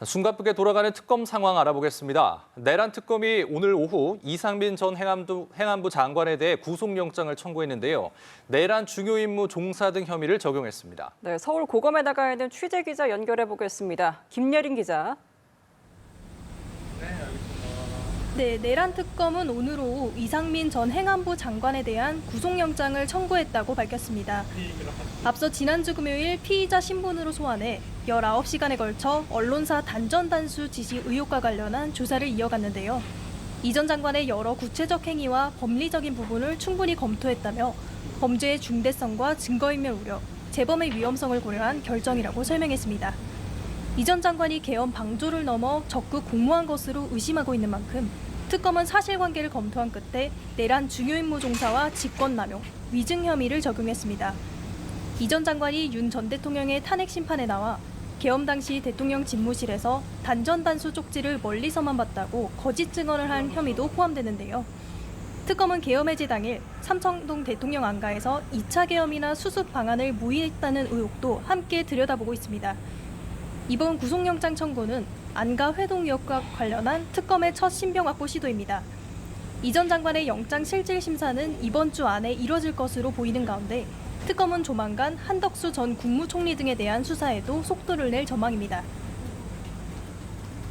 숨가쁘게 돌아가는 특검 상황 알아보겠습니다. 내란 특검이 오늘 오후 이상민 전 행안부 장관에 대해 구속영장을 청구했는데요. 내란 중요 임무 종사 등 혐의를 적용했습니다. 네, 서울 고검에 나가 있는 취재 기자 연결해 보겠습니다. 김예린 기자. 네, 내란 특검은 오늘 오후 이상민 전 행안부 장관에 대한 구속영장을 청구했다고 밝혔습니다. 앞서 지난주 금요일 피의자 신분으로 소환해 19시간에 걸쳐 언론사 단전단수 지시 의혹과 관련한 조사를 이어갔는데요. 이 전 장관의 여러 구체적 행위와 법리적인 부분을 충분히 검토했다며 범죄의 중대성과 증거인멸 우려, 재범의 위험성을 고려한 결정이라고 설명했습니다. 이 전 장관이 계엄 방조를 넘어 적극 공모한 것으로 의심하고 있는 만큼 특검은 사실관계를 검토한 끝에 내란 중요임무 종사와 직권남용, 위증 혐의를 적용했습니다. 이 전 장관이 윤 전 대통령의 탄핵 심판에 나와 계엄 당시 대통령 집무실에서 단전단수 쪽지를 멀리서만 봤다고 거짓 증언을 한 혐의도 포함되는데요. 특검은 계엄 해제 당일 삼청동 대통령 안가에서 2차 계엄이나 수습 방안을 모의했다는 의혹도 함께 들여다보고 있습니다. 이번 구속영장 청구는 안가 회동 의혹과 관련한 특검의 첫 신병 확보 시도입니다. 이 전 장관의 영장 실질 심사는 이번 주 안에 이뤄질 것으로 보이는 가운데 특검은 조만간 한덕수 전 국무총리 등에 대한 수사에도 속도를 낼 전망입니다.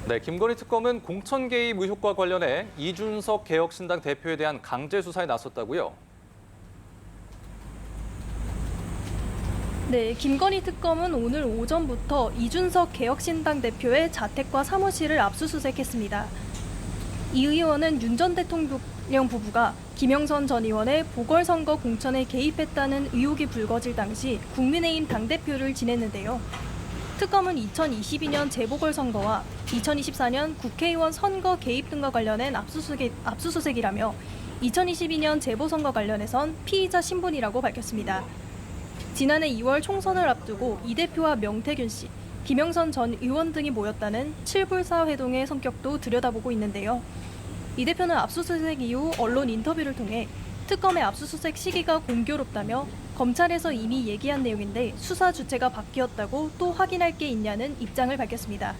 네, 김건희 특검은 공천 개입 의혹과 관련해 이준석 개혁신당 대표에 대한 강제 수사에 나섰다고요? 네, 김건희 특검은 오늘 오전부터 이준석 개혁신당 대표의 자택과 사무실을 압수수색했습니다. 이 의원은 윤 전 대통령 부부가 김영선 전 의원의 보궐선거 공천에 개입했다는 의혹이 불거질 당시 국민의힘 당대표를 지냈는데요. 특검은 2022년 재보궐선거와 2024년 국회의원 선거 개입 등과 관련한 압수수색이라며 2022년 재보선거 관련해선 피의자 신분이라고 밝혔습니다. 지난해 2월 총선을 앞두고 이 대표와 명태균 씨, 김영선 전 의원 등이 모였다는 7불사 회동의 성격도 들여다보고 있는데요. 이 대표는 압수수색 이후 언론 인터뷰를 통해 특검의 압수수색 시기가 공교롭다며 검찰에서 이미 얘기한 내용인데 수사 주체가 바뀌었다고 또 확인할 게 있냐는 입장을 밝혔습니다.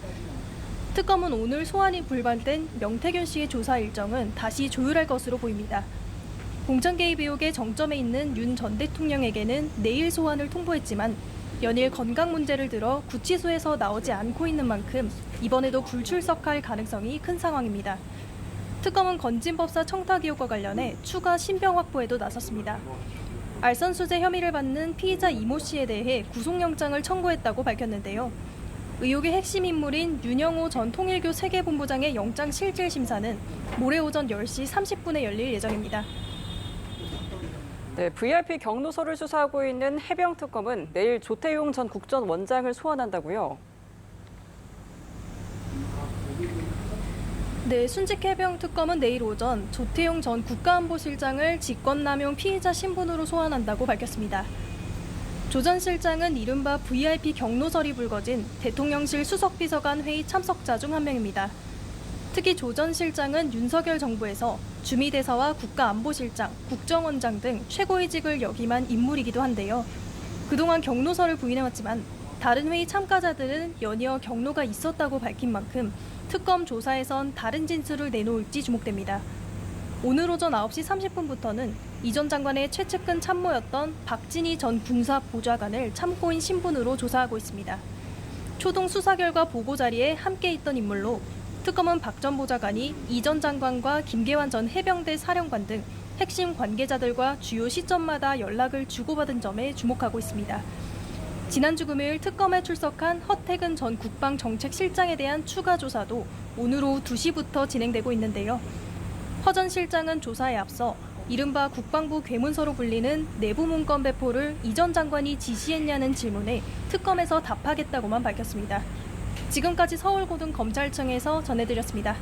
특검은 오늘 소환이 불발된 명태균 씨의 조사 일정은 다시 조율할 것으로 보입니다. 공천 개입 의혹의 정점에 있는 윤 전 대통령에게는 내일 소환을 통보했지만 연일 건강 문제를 들어 구치소에서 나오지 않고 있는 만큼 이번에도 불출석할 가능성이 큰 상황입니다. 특검은 건진법사 청탁 의혹과 관련해 추가 신병 확보에도 나섰습니다. 알선수재 혐의를 받는 피의자 이모 씨에 대해 구속영장을 청구했다고 밝혔는데요. 의혹의 핵심 인물인 윤영호 전 통일교 세계본부장의 영장 실질 심사는 모레 오전 10시 30분에 열릴 예정입니다. 네, VIP 경로서를 수사하고 있는 해병특검은 내일 조태용 전 국정원장을 소환한다고요? 네, 순직해병특검은 내일 오전 조태용 전 국가안보실장을 직권남용 피의자 신분으로 소환한다고 밝혔습니다. 조 전 실장은 이른바 VIP 경로설이 불거진 대통령실 수석비서관 회의 참석자 중 한 명입니다. 특히 조 전 실장은 윤석열 정부에서 주미대사와 국가안보실장, 국정원장 등 최고위직을 역임한 인물이기도 한데요. 그동안 경로설을 부인해왔지만 다른 회의 참가자들은 연이어 경로가 있었다고 밝힌 만큼 특검 조사에선 다른 진술을 내놓을지 주목됩니다. 오늘 오전 9시 30분부터는 이 전 장관의 최측근 참모였던 박진희 전 군사보좌관을 참고인 신분으로 조사하고 있습니다. 초동 수사 결과 보고 자리에 함께 있던 인물로 특검은 박 전 보좌관이 이 전 장관과 김계환 전 해병대 사령관 등 핵심 관계자들과 주요 시점마다 연락을 주고받은 점에 주목하고 있습니다. 지난주 금요일 특검에 출석한 허태근 전 국방정책실장에 대한 추가 조사도 오늘 오후 2시부터 진행되고 있는데요. 허 전 실장은 조사에 앞서 이른바 국방부 괴문서로 불리는 내부 문건 배포를 이 전 장관이 지시했냐는 질문에 특검에서 답하겠다고만 밝혔습니다. 지금까지 서울고등검찰청에서 전해드렸습니다.